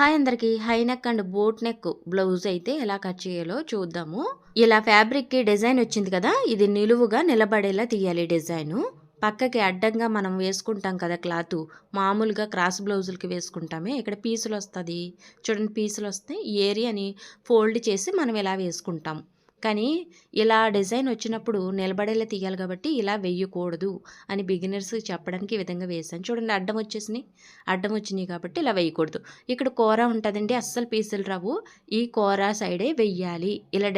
Hi అందరికి. High neck and boat neck blouse అయితే ఎలా కట్ చేయాలో చూద్దాము. ఇలా ఫ్యాబ్రిక్ కి డిజైన్ వచ్చింది కదా, ఇది నిలువుగా నిలబడేలా తీయాలి. డిజైన్ పక్కకి అడ్డంగా మనం వేసుకుంటాం కదా క్లాత్, మామూలుగా క్రాస్ బ్లౌజులకి వేసుకుంటామే. ఇక్కడ పీసులు వస్తుంది చూడండి, పీసులు వస్తాయి. ఈ ఏరియాని ఫోల్డ్ చేసి మనం ఇలా వేసుకుంటాం. కానీ ఇలా డిజైన్ వచ్చినప్పుడు నిలబడేలా తీయాలి కాబట్టి ఇలా వేయకూడదు అని బిగినర్స్ చెప్పడానికి ఈ విధంగా వేసాను. చూడండి, అడ్డం వచ్చినాయి కాబట్టి ఇలా వేయకూడదు. ఇక్కడ కూర ఉంటుందండి, అస్సలు పీసులు రావు. ఈ కూర సైడే వెయ్యాలి. ఇలా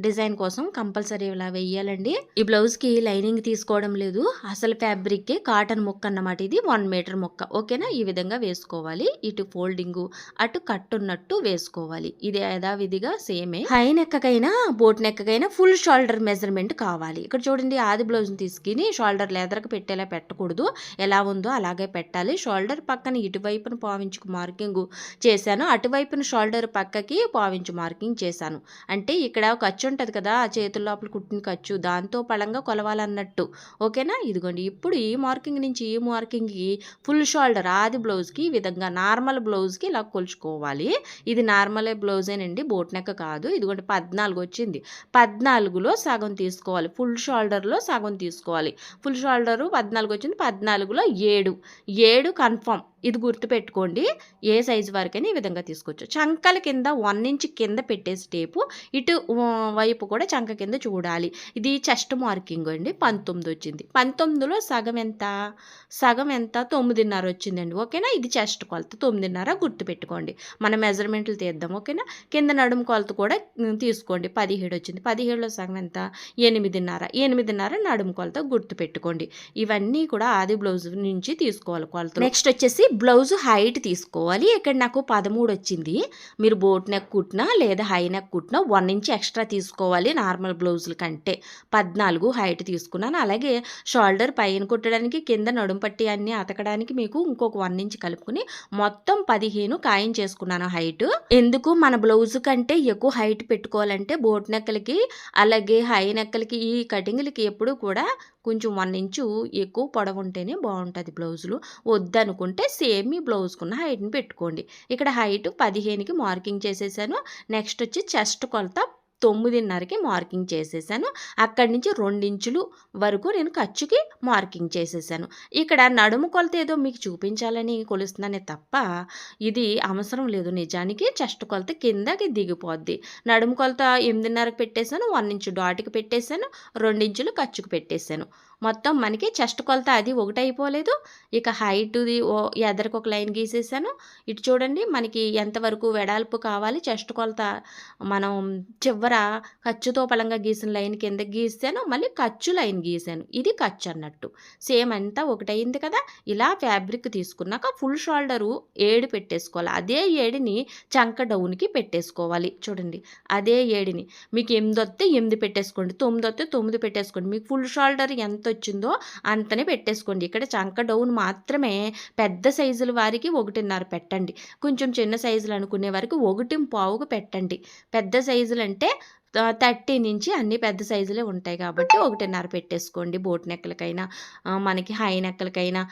డిజైన్ కోసం కంపల్సరీ ఇలా వెయ్యాలండి. ఈ బ్లౌజ్కి లైనింగ్ తీసుకోవడం లేదు, అసలు ఫ్యాబ్రిక్ కాటన్ ముక్క అన్నమాట. ఇది 1 మీటర్ ముక్క. ఓకేనా, ఈ విధంగా వేసుకోవాలి. ఇటు ఫోల్డింగ్ అటు కట్టున్నట్టు వేసుకోవాలి. ఇది యథావిధిగా సేమే. హై నెక్కకైనా బోట్ నెక్కకైనా ఫుల్ షోల్డర్ మెజర్మెంట్ కావాలి. ఇక్కడ చూడండి, ఆది బ్లౌజ్ని తీసుకుని షోల్డర్ లెదర్కి పెట్టేలా పెట్టకూడదు, ఎలా ఉందో అలాగే పెట్టాలి. షోల్డర్ పక్కన ఇటువైపున పావించుకు మార్కింగ్ చేశాను, అటువైపున షోల్డర్ పక్కకి పావించు మార్కింగ్ చేశాను. అంటే ఇక్కడ ఖర్చు ఉంటుంది కదా, ఆ చేతుల లోపల కుట్టిన ఖర్చు, దాంతో పళంగా కొలవాలన్నట్టు. ఓకేనా, ఇదిగోండి. ఇప్పుడు ఈ మార్కింగ్ నుంచి ఈ మార్కింగ్కి ఫుల్ షోల్డర్ ఆది బ్లౌజ్కి ఈ విధంగా నార్మల్ బ్లౌజ్కి ఇలా కొలుచుకోవాలి. ఇది నార్మల్ బ్లౌజేనండి, బోట్ నెక్ కాదు. ఇదిగోండి 14 వచ్చింది. 14లో సగం తీసుకోవాలి, ఫుల్ షోల్డర్లో సగం తీసుకోవాలి. ఫుల్ షోల్డరు 14 వచ్చింది, 14లో 7 కన్ఫర్మ్. ఇది గుర్తుపెట్టుకోండి. ఏ సైజు వరకైనా ఈ విధంగా తీసుకోవచ్చు. చంకల కింద 1 ఇంచ్ కింద పెట్టేసి టేపు ఇటు వైపు కూడా చంక కింద చూడాలి. ఇది చెస్ట్ మార్కింగ్ అండి. 19 వచ్చింది. 19లో సగం ఎంత 9.5 వచ్చిందండి. ఓకేనా, ఇది చెస్ట్ కొలత 9.5 గుర్తుపెట్టుకోండి. మన మెజర్మెంట్లు తీద్దాం. ఓకేనా, కింద నడుము కొలత కూడా తీసుకోండి. 17 వచ్చింది. 17లో సగం ఎంత 8.5 నడుము కొలత గుర్తుపెట్టుకోండి. ఇవన్నీ కూడా ఆది బ్లౌజ్ నుంచి తీసుకోవాలి కొలత. నెక్స్ట్ వచ్చేసి బ్లౌజ్ హైట్ తీసుకోవాలి. ఇక్కడ నాకు 13 వచ్చింది. మీరు బోట్ నెక్ కుట్టినా లేదా హై నెక్ కుట్టినా 1 ఇంచ్ ఎక్స్ట్రా తీసుకోవాలి. నార్మల్ బ్లౌజుల కంటే 14 హైట్ తీసుకున్నాను. అలాగే షోల్డర్ పైన కుట్టడానికి, కింద నడుము పట్టి అన్నీ అతకడానికి మీకు ఇంకొక 1 ఇంచ్ కలుపుకుని మొత్తం 15 ఖాయం చేసుకున్నాను హైట్. ఎందుకు మన బ్లౌజ్ కంటే ఎక్కువ హైట్ పెట్టుకోవాలంటే బోట్ నెక్కలకి అలాగే హై నెక్కలకి ఈ కటింగ్లకి ఎప్పుడు కూడా కొంచెం 1 ఇంచు ఎక్కువ పొడవు ఉంటేనే బాగుంటుంది బ్లౌజులు. వద్దనుకుంటే సేమ్ ఈ బ్లౌజ్కున్న హైట్ని పెట్టుకోండి. ఇక్కడ హైట్ 15కి మార్కింగ్ చేసేసాను. నెక్స్ట్ వచ్చి చెస్ట్ కొలత 9.5కి మార్కింగ్ చేసేసాను. అక్కడి నుంచి 2 ఇంచులు వరకు నేను ఖర్చుకి మార్కింగ్ చేసేసాను. ఇక్కడ నడుము కొలత ఏదో మీకు చూపించాలని కొలుస్తున్నానే తప్ప ఇది అవసరం లేదు. నిజానికి చెస్ట్ కొలత కిందకి దిగిపోద్ది. నడుము కొలత 8.5కి పెట్టేశాను, 1 ఇంచు డాట్కి పెట్టేశాను, 2 ఇంచులు ఖర్చుకు పెట్టేశాను. మొత్తం మనకి చెస్ట్ కొలత అది ఒకటి అయిపోలేదు. ఇక హైట్ది ఎదరికి ఒక లైన్ గీసేసాను. ఇటు చూడండి, మనకి ఎంతవరకు వెడల్పు కావాలి చెస్ట్ కొలత మనం చివర ఖర్చుతో పలంగా గీసిన లైన్ కింద గీసాను, మళ్ళీ ఖర్చు లైన్ గీసాను. ఇది ఖర్చు అన్నట్టు. సేమ్ అంతా ఒకటైంది కదా. ఇలా ఫ్యాబ్రిక్ తీసుకున్నాక ఫుల్ షోల్డరు 7 పెట్టేసుకోవాలి. అదే 7ని చంక డౌన్కి పెట్టేసుకోవాలి. చూడండి, అదే 7ని మీకు 8 వస్తే 8 పెట్టేసుకోండి, 9 వస్తే 9 పెట్టేసుకోండి. మీకు ఫుల్ షోల్డర్ ఎంత వచ్చిందో అంతనే పెట్టేసుకోండి. ఇక్కడ చంక డౌన్ మాత్రమే పెద్ద సైజుల వారికి 1.5 పెట్టండి. కొంచెం చిన్న సైజులు అనుకునే వారికి 1.5కు పెట్టండి. పెద్ద సైజులు అంటే 30 నుంచి అన్ని పెద్ద సైజులే ఉంటాయి కాబట్టి 1.5 పెట్టేసుకోండి. బోట్ నెక్కలకైనా మనకి హై నెక్కలకైనా.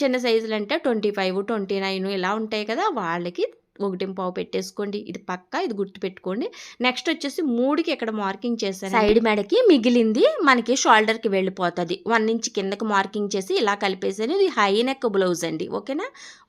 చిన్న సైజులు అంటే 25, 29 ఇలా ఉంటాయి కదా, వాళ్ళకి 1.5 పెట్టేసుకోండి. ఇది పక్కా, ఇది గుర్తుపెట్టుకోండి. నెక్స్ట్ వచ్చేసి 3కి ఇక్కడ మార్కింగ్ చేశాను. సైడ్ మెడకి మిగిలింది మనకి షోల్డర్కి వెళ్ళిపోతుంది. 1 ఇంచ్ కిందకి మార్కింగ్ చేసి ఇలా కలిపేసాను. ఇది హై నెక్ బ్లౌజ్ అండి. ఓకేనా,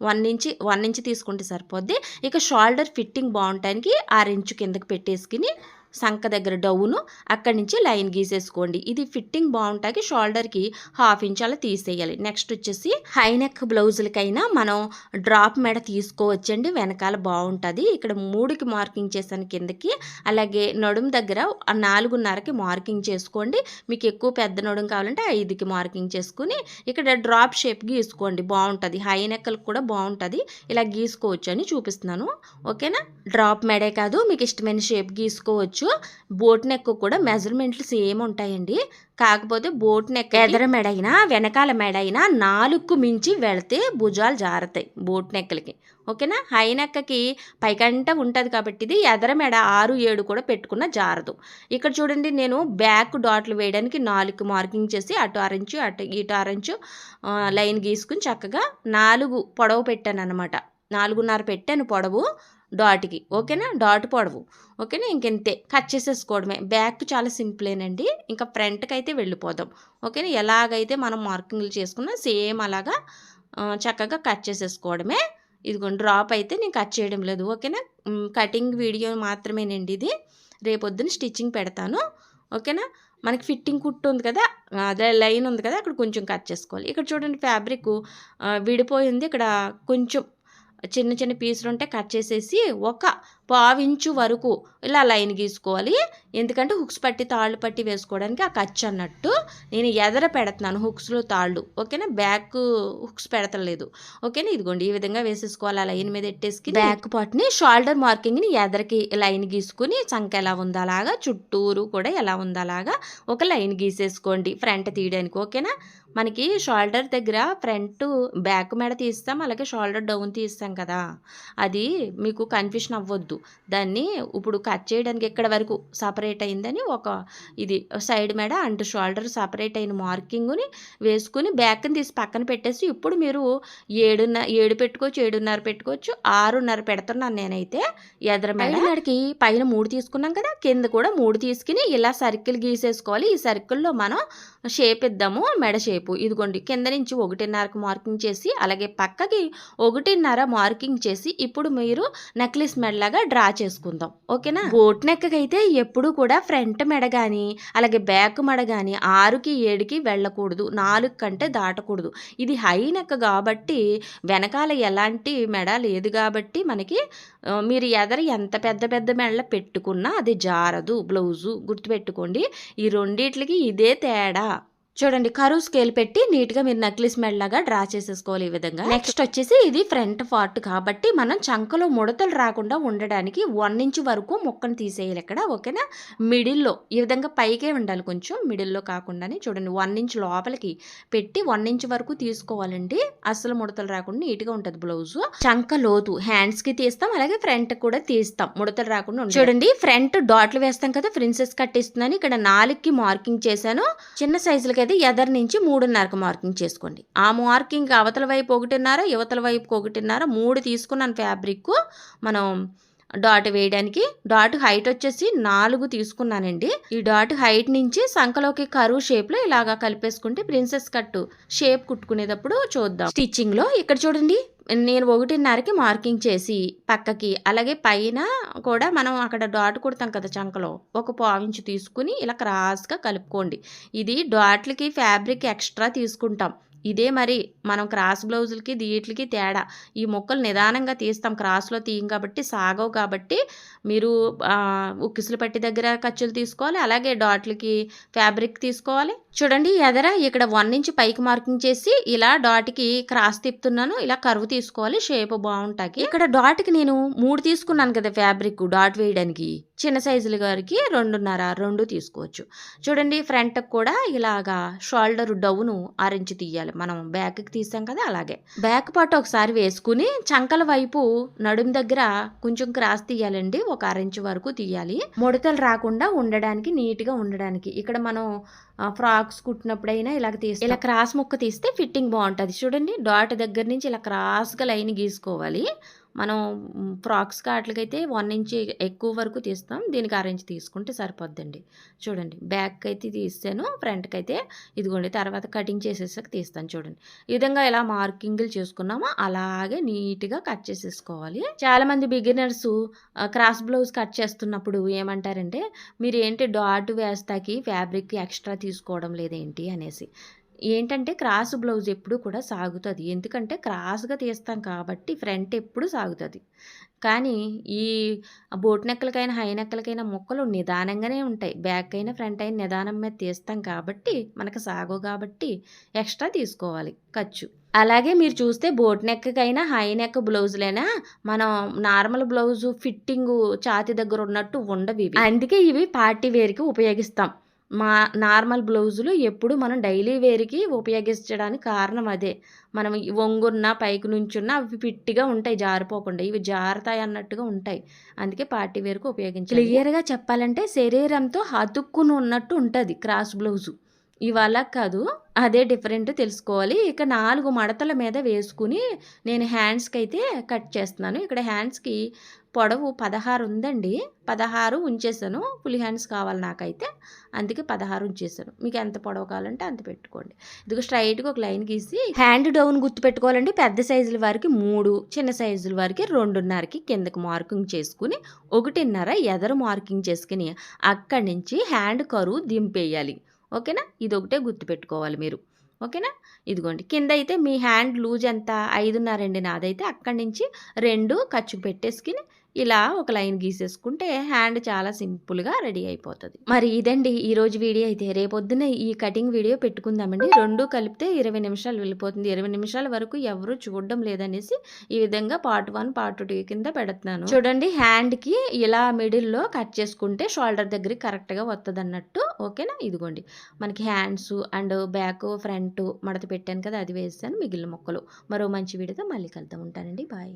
1 ఇంచ్ తీసుకుంటే సరిపోద్ది. ఇక షోల్డర్ ఫిట్టింగ్ బాగుంటానికి 6 ఇంచు కిందకి పెట్టేసుకుని సంక దగ్గర డౌను అక్కడి నుంచి లైన్ గీసేసుకోండి. ఇది ఫిట్టింగ్ బాగుంటాకి షోల్డర్కి 1/2 ఇంచ్ అలా తీసేయాలి. నెక్స్ట్ వచ్చేసి హై నెక్ బ్లౌజులకైనా మనం డ్రాప్ మెడ తీసుకోవచ్చండి, వెనకాల బాగుంటుంది. ఇక్కడ 3కి మార్కింగ్ చేశాను కిందకి. అలాగే నడుము దగ్గర 4.5కి మార్కింగ్ చేసుకోండి. మీకు ఎక్కువ పెద్ద నడుము కావాలంటే 5కి మార్కింగ్ చేసుకుని ఇక్కడ డ్రాప్ షేప్ గీసుకోండి, బాగుంటుంది. హై నెక్కలకు కూడా బాగుంటుంది. ఇలా గీసుకోవచ్చు అని చూపిస్తున్నాను. ఓకేనా, డ్రాప్ మెడే కాదు, మీకు ఇష్టమైన షేప్ గీసుకోవచ్చు. బోట్ నెక్ కూడా మెజర్మెంట్లు సేమ్ ఉంటాయండి. కాకపోతే బోట్ నెక్ ఎదర మెడైనా వెనకాల మెడైనా 4కు మించి వెళితే భుజాలు జారుతాయి బోట్ నెక్కలకి. ఓకేనా, హై నెక్కకి పైకంట ఉంటుంది కాబట్టి ఇది ఎదర మెడ 6, 7 కూడా పెట్టుకున్న జారదు. ఇక్కడ చూడండి, నేను బ్యాక్ డాట్లు వేయడానికి 4కి మార్కింగ్ చేసి అటు 6 ఇంచు ఇటు 6 ఇంచు లైన్ గీసుకుని చక్కగా 4 పొడవు పెట్టాను అనమాట. 4.5 పెట్టాను పొడవు డాట్కి, ఓకేనా, డాట్ పొడవు, ఓకేనా. ఇంకెంతే కట్ చేసేసుకోవడమే. బ్యాక్ చాలా సింపులేనండి. ఇంకా ఫ్రంట్కి అయితే వెళ్ళిపోదాం, ఓకేనా. ఎలాగైతే మనం మార్కింగ్లు చేసుకున్నా సేమ్ అలాగా చక్కగా కట్ చేసేసుకోవడమే. ఇదిగోండి డ్రాప్ అయితే నేను కట్ చేయడం లేదు, ఓకేనా. కటింగ్ వీడియో మాత్రమేనండి ఇది. రేపొద్దున స్టిచ్చింగ్ పెడతాను, ఓకేనా. మనకి ఫిట్టింగ్ కుట్టు ఉంది కదా, అదే లైన్ ఉంది కదా, అక్కడ కొంచెం కట్ చేసుకోవాలి. ఇక్కడ చూడండి ఫ్యాబ్రిక్ విడిపోయింది. ఇక్కడ కొంచెం చిన్న చిన్న పీసులు ఉంటే కట్ చేసేసి ఒక 1/4 ఇంచు వరకు ఇలా లైన్ గీసుకోవాలి. ఎందుకంటే హుక్స్ పట్టి తాళ్ళు పట్టి వేసుకోవడానికి ఆ ఖర్చు అన్నట్టు. నేను ఎదర పెడుతున్నాను హుక్స్లో తాళ్ళు, ఓకేనా, బ్యాక్ హుక్స్ పెడతలేదు, ఓకేనా. ఇదిగోండి ఈ విధంగా వేసేసుకోవాలి. ఆ లైన్ మీద ఎట్టేసుకుని బ్యాక్ పార్ట్ని షోల్డర్ మార్కింగ్ని ఎదరికి లైన్ గీసుకుని చంక ఎలా ఉందో అలాగా, చుట్టూరు కూడా ఎలా ఉందో అలాగా ఒక లైన్ గీసేసుకోండి ఫ్రంట్ తీయడానికి, ఓకేనా. మనకి షోల్డర్ దగ్గర ఫ్రంట్ బ్యాక్ మెడ తీస్తాం, అలాగే షోల్డర్ డౌన్ తీస్తాం కదా, అది మీకు కన్ఫ్యూషన్ అవ్వద్దు. దాన్ని ఇప్పుడు కట్ చేయడానికి ఎక్కడ వరకు సపరేట్ అయిందని ఒక ఇది సైడ్ మెడ అండ్ షోల్డర్ సపరేట్ అయిన మార్కింగ్ని వేసుకుని బ్యాక్ని తీసి పక్కన పెట్టేసి ఇప్పుడు మీరు 7 పెట్టుకోవచ్చు, 7.5 పెట్టుకోవచ్చు, 6.5 పెడుతున్నాను నేనైతే. ఎదర మెడకి పైన 3 తీసుకున్నాం కదా, కింద కూడా 3 తీసుకుని ఇలా సర్కిల్ గీసేసుకోవాలి. ఈ సర్కిల్లో మనం షేప్ ఇద్దాము, మెడ షేపు. ఇదిగోండి కింద నుంచి 1.5కి మార్కింగ్ చేసి అలాగే పక్కకి 1.5 మార్కింగ్ చేసి ఇప్పుడు మీరు నెక్లెస్ మెడలాగా డ్రా చేసుకుందాం, ఓకేనా. బోట్ నెక్ అయితే ఎప్పుడు కూడా ఫ్రంట్ మెడ కానీ అలాగే బ్యాక్ మెడ కానీ 6కి 7కి వెళ్ళకూడదు, 4 కంటే దాటకూడదు. ఇది హై నెక్ కాబట్టి వెనకాల ఎలాంటి మెడ లేదు కాబట్టి మనకి మీరు ఎదర ఎంత పెద్ద పెద్ద మెడలు పెట్టుకున్నా అది జారదు బ్లౌజు, గుర్తుపెట్టుకోండి. ఈ రెండిట్లకి ఇదే తేడా. చూడండి కరువు స్కేల్ పెట్టి నీట్గా మీరు నెక్లెస్ మెడలాగా డ్రా చేసేసుకోవాలి ఈ విధంగా. నెక్స్ట్ వచ్చేసి ఇది ఫ్రంట్ పార్ట్ కాబట్టి మనం చంకలో ముడతలు రాకుండా ఉండడానికి 1 ఇంచ్ వరకు ముక్కను తీసేయాలి ఇక్కడ, ఓకేనా. మిడిల్లో ఈ విధంగా పైకే ఉండాలి, కొంచెం మిడిల్లో కాకుండానే చూడండి 1 ఇంచ్ లోపలికి పెట్టి 1 ఇంచ్ వరకు తీసుకోవాలండి. అసలు ముడతలు రాకుండా నీట్గా ఉంటుంది బ్లౌజ్. చంక లోతు హ్యాండ్స్కి తీస్తాం, అలాగే ఫ్రంట్ కూడా తీస్తాం, ముడతలు రాకుండా. చూడండి ఫ్రంట్ డాట్లు వేస్తాం కదా, ప్రిన్సెస్ కట్ ఇస్తున్నాను. ఇక్కడ 4కి మార్కింగ్ చేశాను. చిన్న సైజులకి అయితే ఎదర్ నుంచి 3.5కి మార్కింగ్ చేసుకోండి. ఆ మార్కింగ్ అవతల వైపు 1.5, యువతల వైపు 1.5, 3 తీసుకున్నాను ఫ్యాబ్రిక్ మనం డాట్ వేయడానికి. డాట్ హైట్ వచ్చేసి 4 తీసుకున్నానండి. ఈ డాట్ హైట్ నుంచి సంకలోకి కరువు షేప్లో ఇలాగా కలిపేసుకుంటే ప్రిన్సెస్ కట్ షేప్ కుట్టుకునేటప్పుడు చూద్దాం స్టిచ్చింగ్లో. ఇక్కడ చూడండి నేను 1.5కి మార్కింగ్ చేసి పక్కకి అలాగే పైన కూడా మనం అక్కడ డాట్ కుడతాం కదా చంకలో, ఒక 1/4 ఇంచు తీసుకుని ఇలా క్రాస్గా కలుపుకోండి. ఇది డాట్లకి ఫ్యాబ్రిక్ ఎక్స్ట్రా తీసుకుంటాం. ఇదే మరి మనం క్రాస్ బ్లౌజులకి దీట్లకి తేడా. ఈ ముక్కలు నిదానంగా తీస్తాం, క్రాస్లో తీయం కాబట్టి సాగవు కాబట్టి మీరు ఉక్కిసులు పట్టి దగ్గర ఖర్చులు తీసుకోవాలి, అలాగే డాట్లకి ఫ్యాబ్రిక్ తీసుకోవాలి. చూడండి ఎదర ఇక్కడ 1 ఇంచ్ పైకి మార్కింగ్ చేసి ఇలా డాట్కి క్రాస్ తిప్పుతున్నాను, ఇలా కరువు తీసుకోవాలి షేప్ బాగుంటాకి. ఇక్కడ డాట్కి నేను 3 తీసుకున్నాను కదా ఫ్యాబ్రిక్ డాట్ వేయడానికి, చిన్న సైజుల గారికి 2.5 తీసుకోవచ్చు. చూడండి ఫ్రంట్కి కూడా ఇలాగా షోల్డర్ డౌను 6 ఇంచ్ తీయాలి, మనం బ్యాక్కి తీసాం కదా అలాగే. బ్యాక్ పార్ట్ ఒకసారి వేసుకుని చంకల వైపు నడుము దగ్గర కొంచెం క్రాస్ తీయాలండి, ఒక 6 ఇంచ్ వరకు తీయాలి, ముడతలు రాకుండా ఉండడానికి, నీట్గా ఉండడానికి. ఇక్కడ మనం ఫ్రాక్స్ కుట్టినప్పుడైనా ఇలాగ తీస్తే ఇలా క్రాస్ ముక్క తీస్తే ఫిట్టింగ్ బాగుంటుంది. చూడండి డాట్ దగ్గర నుంచి ఇలా క్రాస్గా లైన్ గీసుకోవాలి. మనం ఫ్రాక్స్ కాట్లకైతే 1 ఇంచ్ ఎక్కువ వరకు తీస్తాం, దీనికి 6 ఇంచ్ తీసుకుంటే సరిపోద్దండి. చూడండి బ్యాక్ అయితే తీస్తాను, ఫ్రంట్కి అయితే ఇదిగోండి తర్వాత కటింగ్ చేసేసాక తీస్తాను. చూడండి ఈ విధంగా ఎలా మార్కింగ్లు చేసుకున్నామో అలాగే నీట్గా కట్ చేసేసుకోవాలి. చాలామంది బిగినర్స్ క్రాస్ బ్లౌజ్ కట్ చేస్తున్నప్పుడు ఏమంటారంటే మీరు ఏంటి డాట్ వేస్తాకి ఫ్యాబ్రిక్ ఎక్స్ట్రా తీసుకోవడం లేదేంటి అనేసి. ఏంటంటే క్రాస్ బ్లౌజ్ ఎప్పుడు కూడా సాగుతుంది, ఎందుకంటే క్రాస్గా తీస్తాం కాబట్టి ఫ్రంట్ ఎప్పుడు సాగుతుంది. కానీ ఈ బోట్ నెక్కలకైనా హై నెక్కలకైనా ముక్కలు నిదానంగానే ఉంటాయి, బ్యాక్ అయినా ఫ్రంట్ అయినా నిదానం మీద తీస్తాం కాబట్టి మనకు సాగు కాబట్టి ఎక్స్ట్రా తీసుకోవాలి ఖర్చు. అలాగే మీరు చూస్తే బోట్ నెక్కకైనా హై నెక్ బ్లౌజులైనా మనం నార్మల్ బ్లౌజు ఫిట్టింగ్ ఛాతీ దగ్గర ఉన్నట్టు ఉండవు ఇవి, అందుకే ఇవి పార్టీ వేర్కి ఉపయోగిస్తాం. నార్మల్ బ్లౌజులు ఎప్పుడు మనం డైలీ వేర్కి ఉపయోగించడానికి కారణం అదే. మనం వంగున్న పైకి నుంచున్న అవి ఫిట్గా ఉంటాయి, జారిపోకుండా. ఇవి జారుతాయి అన్నట్టుగా ఉంటాయి, అందుకే పార్టీ వేర్కి ఉపయోగించాలి. క్లియర్గా చెప్పాలంటే శరీరంతో అతుక్కుని ఉన్నట్టు ఉంటుంది క్రాస్ బ్లౌజు. ఇవాళ కాదు, అదే డిఫరెంట్ తెలుసుకోవాలి. ఇక 4 మడతల మీద వేసుకుని నేను హ్యాండ్స్‌కైతే కట్ చేస్తున్నాను. ఇక్కడ హ్యాండ్స్‌కి పొడవు 16 ఉందండి. 16 ఉంచేసాను. ఫుల్ హ్యాండ్స్ కావాలి నాకైతే. అందుకే 16 ఉంచేసాను. మీకు ఎంత పొడవు కావాలంటే అంత పెట్టుకోండి. ఇదిగో స్ట్రెయిట్‌గా ఒక లైన్ గీసి హ్యాండ్ డౌన్ గుర్తుపెట్టుకోవాలండి. పెద్ద సైజుల వారికి 3, చిన్న సైజుల వారికి 2:30కి కిందకి మార్కింగ్ చేసుకుని 1:30 ఎదరు మార్కింగ్ చేసుకుని అక్కడి నుంచి హ్యాండ్ కరువు దింపేయాలి. ఓకేనా? ఇదొకటే గుర్తుపెట్టుకోవాలి మీరు. ఓకేనా? ఇదిగోండి. కిందయితే మీ హ్యాండ్ లూజ్ ఎంత 5:30 అండి నాదైతే. అక్కడి నుంచి 2 ఖర్చుకు పెట్టేసుకుని ఇలా ఒక లైన్ గీసేసుకుంటే హ్యాండ్ చాలా సింపుల్‌గా రెడీ అయిపోతది. మరి ఇదండి ఈరోజు వీడియో అయితే. రేపొద్దున ఈ కటింగ్ వీడియో పెట్టుకుందామండి. 2 కలిపితే 20 నిమిషాలు వెళ్ళిపోతుంది. 20 నిమిషాల వరకు ఎవరు చూడడం లేదనేసి ఈ విధంగా పార్ట్ 1, పార్ట్ 2 కింద పెడుతున్నాను. చూడండి హ్యాండ్‌కి ఇలా మిడిల్‌లో కట్ చేసుకుంటే షోల్డర్ దగ్గరికి కరెక్ట్‌గా వత్తదన్నట్టు. ఓకేనా? ఇదిగోండి. మనకి హ్యాండ్స్ అండ్ బ్యాక్, ఫ్రంట్ మడత పెట్టాను కదా! అది వేసేసాను. మిగిలిన ముక్కలు. మరో మంచి వీడియోతో మళ్ళీ కలుద్దాం. ఉంటానండి. బాయ్.